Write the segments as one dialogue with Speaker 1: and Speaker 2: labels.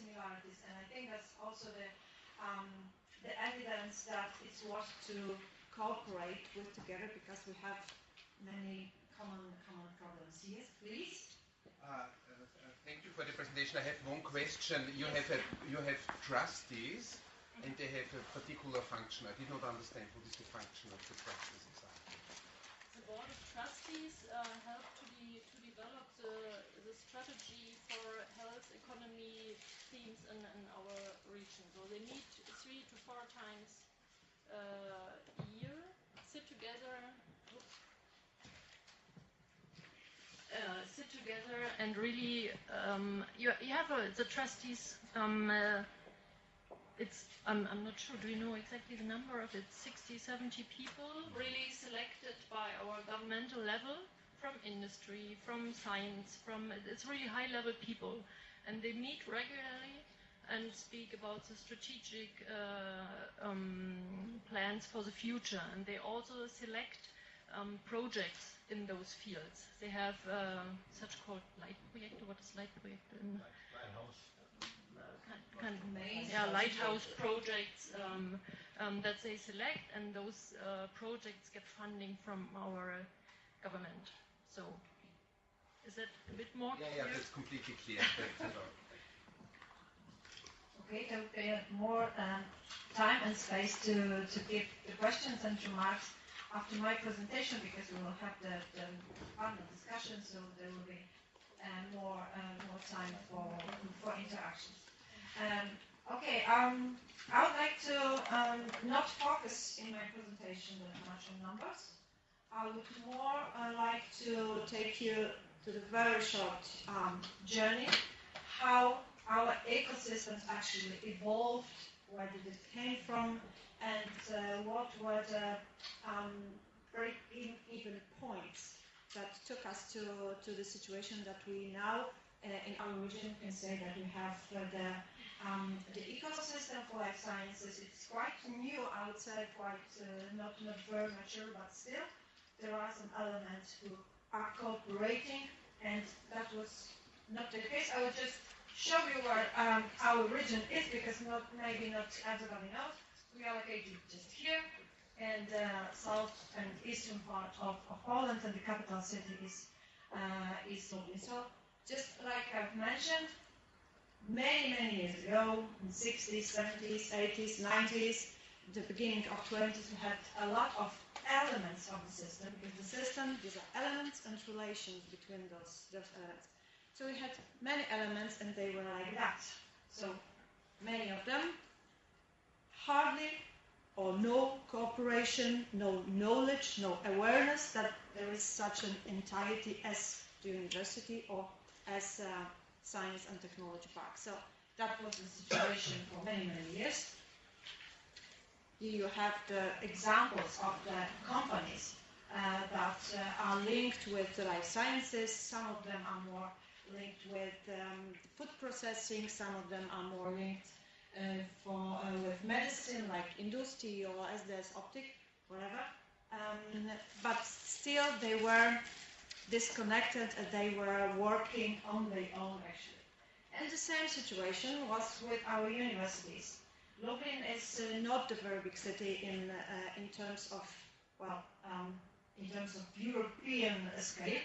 Speaker 1: similarities, and I think that's also the evidence that it's worth to cooperate with together because we have many common problems. Yes, please.
Speaker 2: Thank you for the presentation. I have one question. You have trustees, and they have a particular function. I did not understand what is the function of the trustees exactly.
Speaker 3: The board of trustees help to develop the strategy for health economy themes in our region. So they meet 3 to 4 times a year, sit together. And really, you have the trustees. I'm not sure. Do you know exactly the number of it? 60, 70 people, really selected by our governmental level, from industry, from science, it's really high-level people, and they meet regularly and speak about the strategic plans for the future, and they also select projects in those fields. They have such called Leitprojekte. What is Leitprojekte? Lighthouse projects that they select, and those projects get funding from our government. So, is that a bit more clear?
Speaker 2: Yeah, that's completely clear.
Speaker 1: Okay, so we have more time and space to give the questions and remarks after my presentation, because we will have the panel discussion, so there will be more time for interactions. Okay, I would like to not focus in my presentation that much on numbers. I would more like to take you to the very short journey, how our ecosystems actually evolved, where did it came from, and what were the very even points that took us to the situation that we now in our region can say that we have the ecosystem for life sciences. It's quite new, I would say, quite not very mature, but still there are some elements who are cooperating, and that was not the case. I will just show you where our region is, because maybe not everybody knows. We are located just here, and south and eastern part of Poland, and the capital city is Lublin. So, just like I've mentioned, many years ago, in 60s, 70s, 80s, 90s, the beginning of 20s, we had a lot of elements of the system, because the system, these are elements and relations between those elements. So we had many elements, and they were like that. So many of them, hardly or no cooperation, no knowledge, no awareness that there is such an entity as the university or as science and technology park. So that was the situation for many years. Here you have the examples of the companies that are linked with the life sciences. Some of them are more linked with food processing, some of them are more linked with medicine, like industry or SDS optic, whatever. But still they were disconnected, and they were working on their own, actually. And the same situation was with our universities. Lublin is not a very big city in terms of European scale.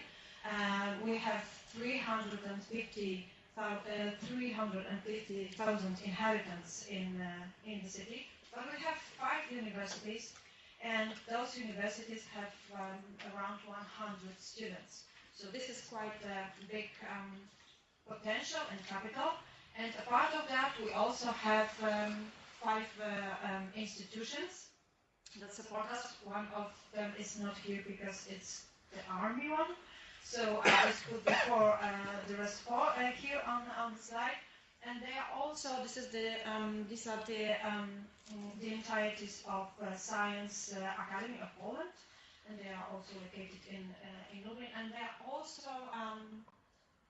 Speaker 1: We have 350,000 inhabitants in the city, but we have 5 universities, and those universities have around 100 students. So this is quite a big potential and capital. And apart of that, we also have 5 institutions that support us. One of them is not here because it's the army one. So I just put the rest 4 here on the slide. And they are also, these are the entities of Science Academy of Poland, and they are also located in Lublin, and they are also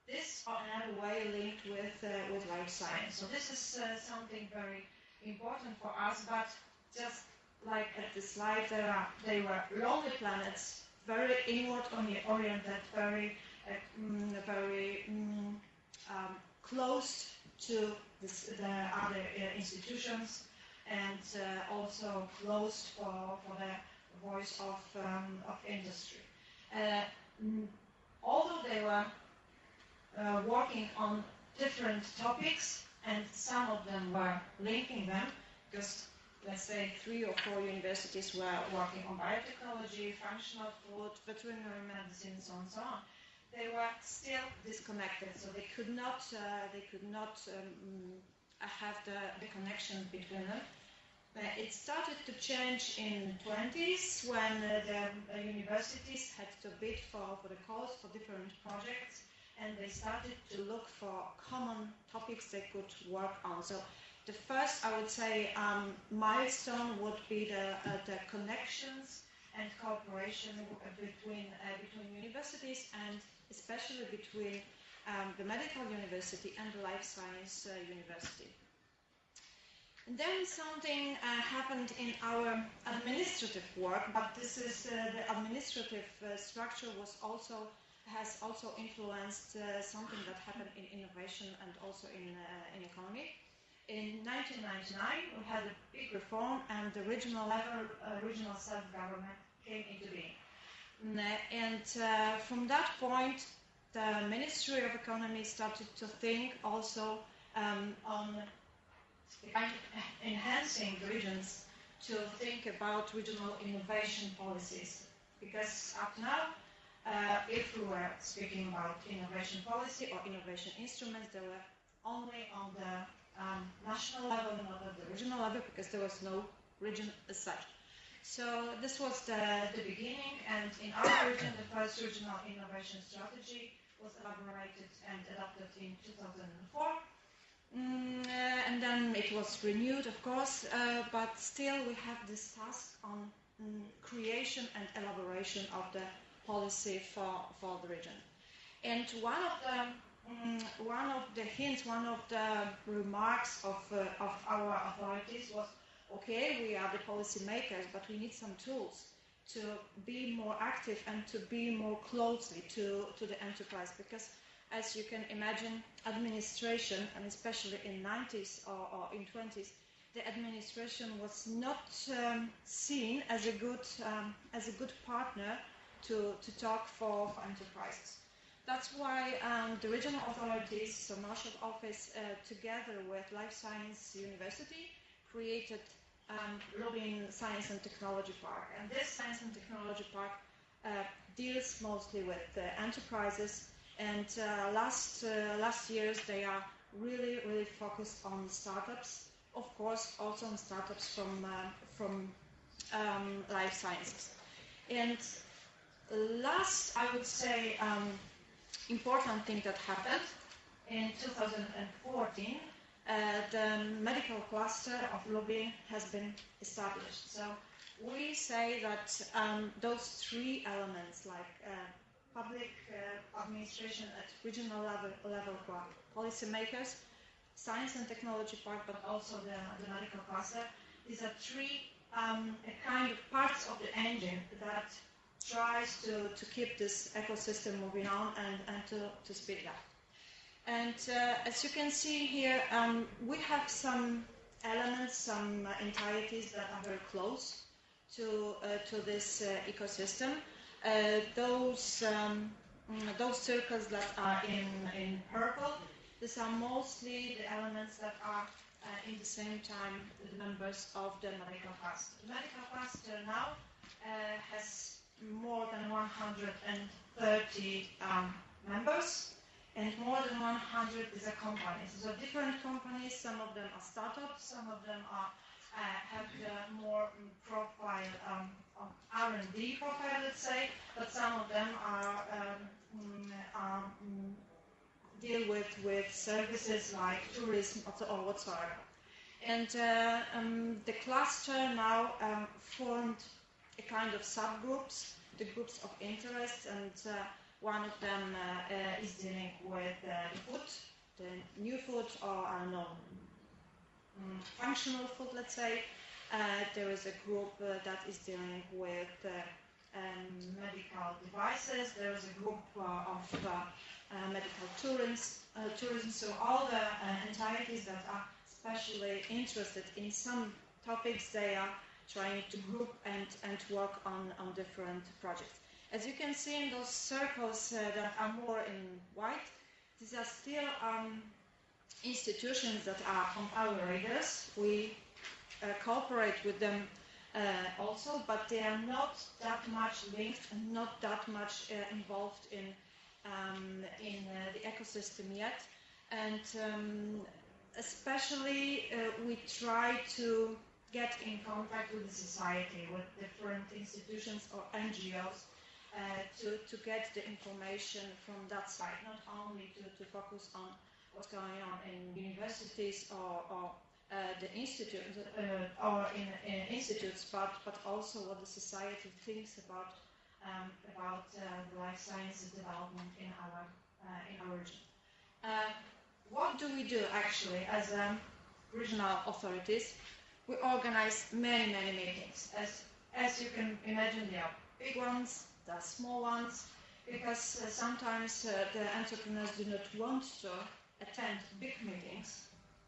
Speaker 1: this or another way linked with life science. So this is something very important for us. But just like at the slide, they were lonely planets, very inward oriented, very closed to the other institutions, and also closed for the voice of industry. Although they were working on different topics, and some of them were linking them, because let's say 3 or 4 universities were working on biotechnology, functional food, veterinary medicine, so on and so on. They were still disconnected, so they could not have the connection between them. It started to change in the 20s when the universities had to bid for the calls for different projects, and they started to look for common topics they could work on. So the first, I would say, milestone would be the connections and cooperation between universities, and especially between the medical university and the life science university. And then something happened in our administrative work, but this is the administrative structure has also influenced something that happened in innovation and also in economy. In 1999, we had a big reform, and the regional self-government came into being. And from that point, the Ministry of Economy started to think also on enhancing the regions to think about regional innovation policies. Because up now, if we were speaking about innovation policy or innovation instruments, they were only on the national level, not at the regional level, because there was no region as such. So this was the beginning, and in our region, the first regional innovation strategy was elaborated and adopted in 2004. And then it was renewed, of course, but still we have this task on creation and elaboration of the policy for the region. And one of the hints, one of the remarks of our authorities was, okay, we are the policy makers, but we need some tools to be more active and to be more closely to the enterprise, because as you can imagine, administration, and especially in 90s or in 20s, the administration was not seen as a good partner to talk for enterprises. That's why the regional authorities, so Marshall Office, together with Life Science University, created Lubin Science and Technology Park. And this Science and Technology Park deals mostly with enterprises. And last years they are really focused on startups. Of course, also on startups from life sciences. And last, I would say, important thing that happened in 2014, the medical cluster of Lubin has been established. So we say that those 3 elements, like public administration at regional level policymakers, science and technology park, but also the medical cluster, these are 3 kind of parts of the engine that tries to keep this ecosystem moving on and to speed it up. And as you can see here, we have some elements, some entities that are very close to this ecosystem. Those circles that are in purple, these are mostly the elements that are in the same time the members of the medical cluster. The medical cluster now has more than 130 members, and more than 100 is a companies. So different companies, some of them are startups, some of them are have the more profile, R&D profile, let's say, but some of them are deal with services like tourism or whatsoever. And the cluster now formed a kind of subgroups, the groups of interest, and one of them is dealing with the food, the new food, or I don't know, functional food, let's say. There is a group that is dealing with medical devices. There is a group of medical tourism. So all the entities that are especially interested in some topics, they are trying to group and work on different projects. As you can see in those circles that are more in white, these are still institutions that are on our radars. We cooperate with them also, but they are not that much linked and not that much involved in the ecosystem yet. And especially we try to get in contact with the society, with different institutions or NGOs, to get the information from that side, not only to focus on what's going on in universities or the institutes or in institutes, but also what the society thinks about the life sciences development in our region. What do we do actually as regional authorities? We organize many meetings. As you can imagine, there are big ones, there are small ones, because sometimes the entrepreneurs do not want to attend big meetings.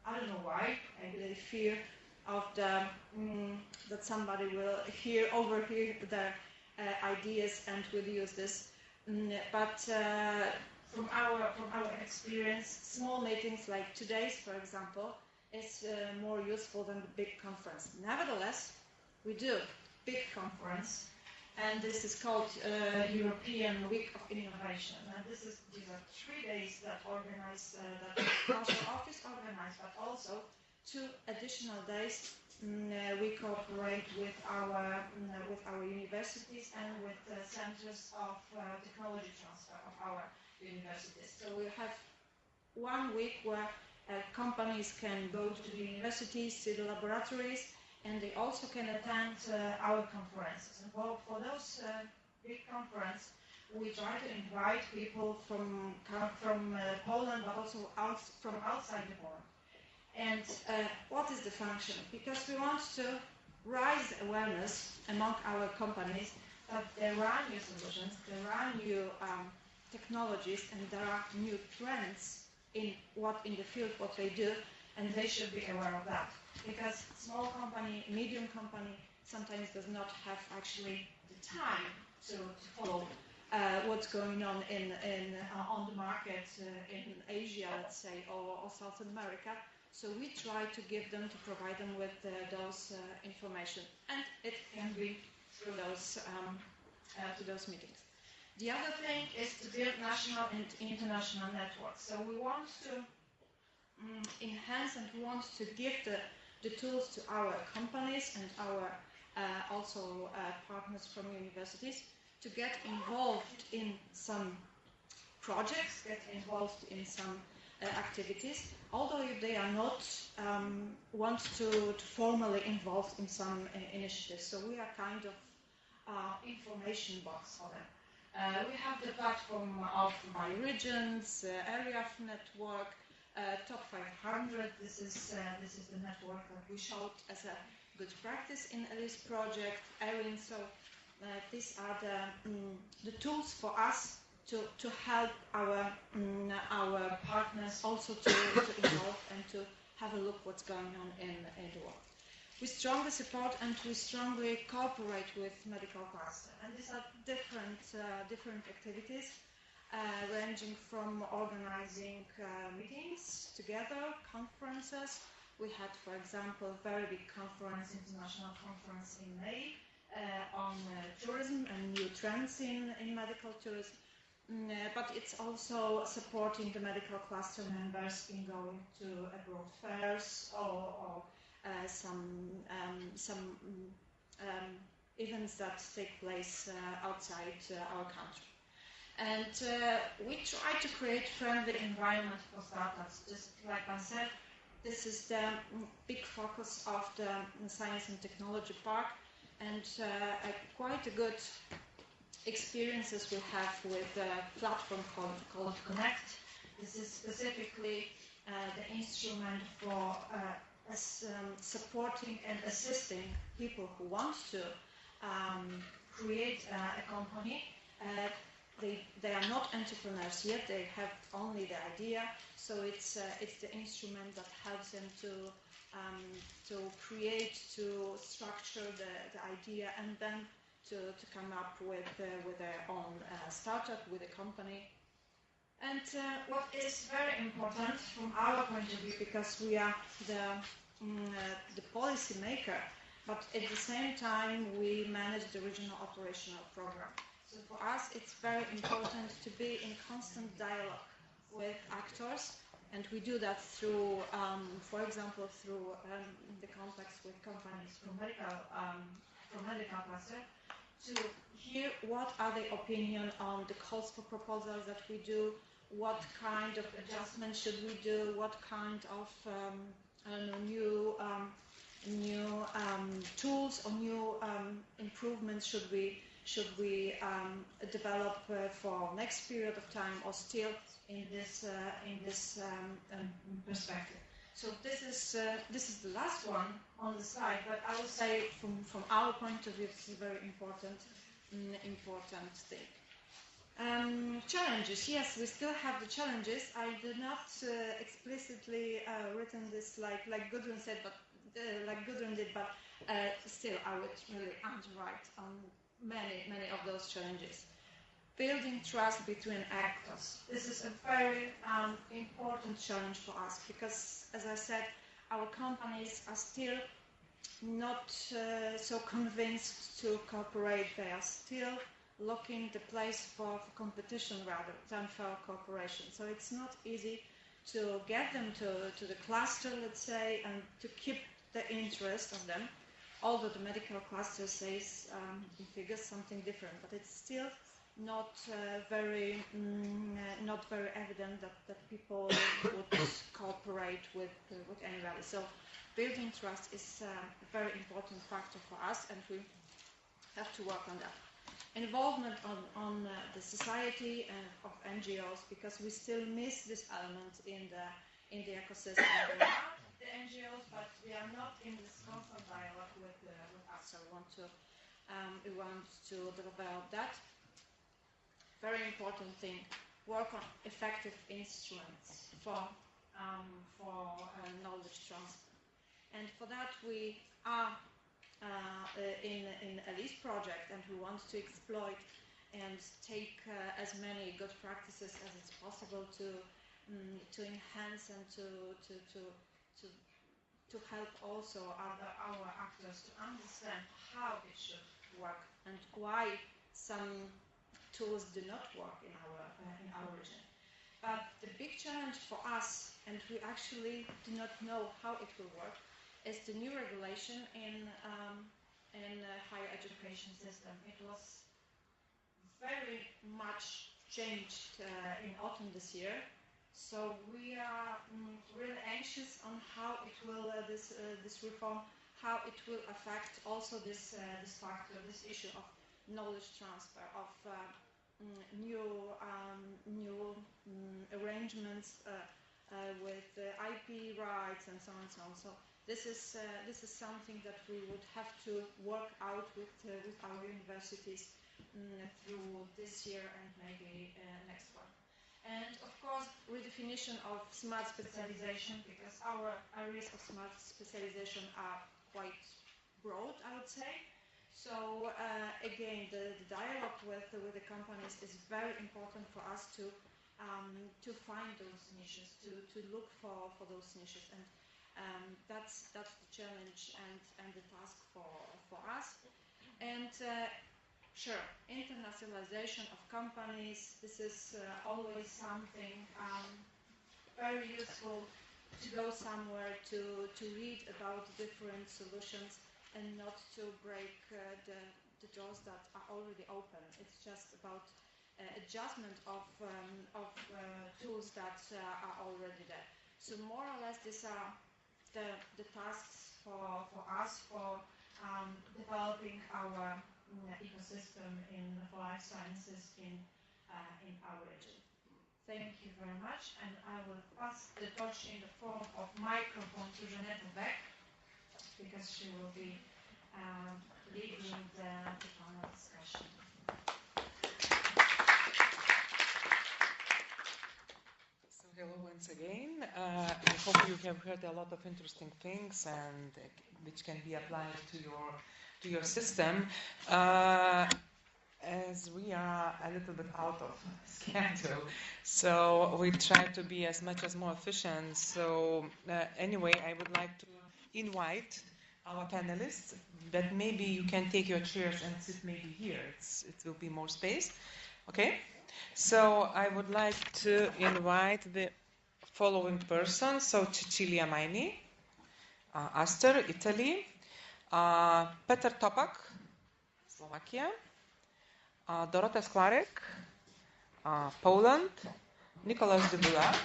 Speaker 1: I don't know why. Maybe they fear of that somebody will overhear their ideas and will use this. But from our experience, small meetings like today's, for example, is more useful than the big conference. Nevertheless, we do big conference, and this is called European Week of Innovation. And these are 3 days that that Council Office organized, but also 2 additional days we cooperate with our universities and with centers of technology transfer of our universities. So we have 1 week where companies can go to the universities, to the laboratories, and they also can attend our conferences. And for those big conferences, we try to invite people from Poland, but also from outside the Poland. And what is the function? Because we want to raise awareness among our companies that there are new solutions, there are new technologies, and there are new trends in the field what they do, and they should be aware of that. Because small company, medium company, sometimes does not have actually the time to follow what's going on on the market in Asia, let's say, or South America. So we try to give them, to provide them with those information, and it can be through those meetings. The other thing is to build national and international networks. So we want to enhance and we want to give the tools to our companies and our also partners from universities to get involved in some projects, get involved in some activities, although if they are not want to formally involved in some initiatives. So we are kind of information box for them. We have the platform of by regions, area of network, top 500. This is the network that we showed as a good practice in this project. Erin, so these are the tools for us to help our partners also to involve and to have a look what's going on in the world. We strongly support and we strongly cooperate with medical cluster, and these are different activities, ranging from organizing meetings together, conferences. We had, for example, a very big conference, international conference in May on tourism and new trends in medical tourism. But it's also supporting the medical cluster members in going to abroad fairs or some events that take place outside our country. And we try to create friendly environment for startups. Just like I said, this is the big focus of the Science and Technology Park, and quite a good experiences we have with a platform called Connect. This is specifically the instrument for supporting and assisting people who want to create a company. They are not entrepreneurs yet. They have only the idea. So it's the instrument that helps them to create, to structure the idea, and then to come up with their own startup, with a company. And what is very important from our point of view, because we are the policy maker, but at the same time we manage the regional operational program. So for us it's very important to be in constant dialogue with actors, and we do that through, for example, through the contacts with companies from medical cluster, to hear what are the opinion on the calls for proposals that we do, what kind of adjustments should we do, what kind of new tools or new improvements should we develop for next period of time, or still in this perspective. So this is the last one on the slide, but I would say from our point of view, it's a very important thing. Challenges. Yes, we still have the challenges. I did not explicitly written this like Gudrun said, but like Gudrun did, but still I would really underwrite on many of those challenges. Building trust between actors. This is a very important challenge for us, because, as I said, our companies are still not so convinced to cooperate. They are still looking the place for competition rather than for cooperation. So it's not easy to get them to the cluster, let's say, and to keep the interest of them. Although the medical cluster says in figures something different, but it's still not very evident that people would cooperate with anybody. So building trust is a very important factor for us, and we have to work on that. Involvement on the society and of NGOs, because we still miss this element in the ecosystem. We are the NGOs, but we are not in this constant dialogue with us. So we want to develop that. Very important thing: work on effective instruments for knowledge transfer. And for that we are in a LEAD project, and we want to exploit and take as many good practices as it's possible to enhance and to help also our actors to understand how it should work and why some tools do not work in our region. But the big challenge for us, and we actually do not know how it will work, is the new regulation in higher education system. It was very much changed in autumn this year, so we are really anxious on how it will this reform, how it will affect also this factor, this issue of knowledge transfer, of new arrangements with IP rights and so on and so on. So this is something that we would have to work out with our universities through this year and maybe next one. And of course, redefinition of smart specialization, because our areas of smart specialization are quite broad, I would say. So again, the dialogue with the companies is very important for us to find those niches, to look for those niches, and that's the challenge and the task for us. And sure, internationalization of companies. This is always something very useful, to go somewhere to read about different solutions and not to break the doors that are already open. It's just about adjustment of tools that are already there. So more or less these are the tasks for us for developing our ecosystem for life sciences in our region. Thank you very much, and I will pass the torch in the form of microphone to Jeanette Beck, because she will be leading the panel discussion.
Speaker 4: So hello once again. I hope you have heard a lot of interesting things and which can be applied to your system. As we are a little bit out of schedule, so we try to be as much as more efficient. So anyway, I would like to invite our panelists that maybe you can take your chairs and sit maybe here. It will be more space. Okay? So I would like to invite the following persons. So Cecilia Maini, Aster, Italy, Peter Topak, Slovakia, Dorota Skwarek, Poland, Nicolas de Bulat.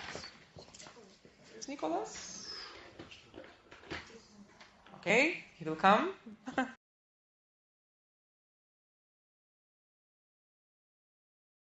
Speaker 4: Is Nicolas? Okay, he will come.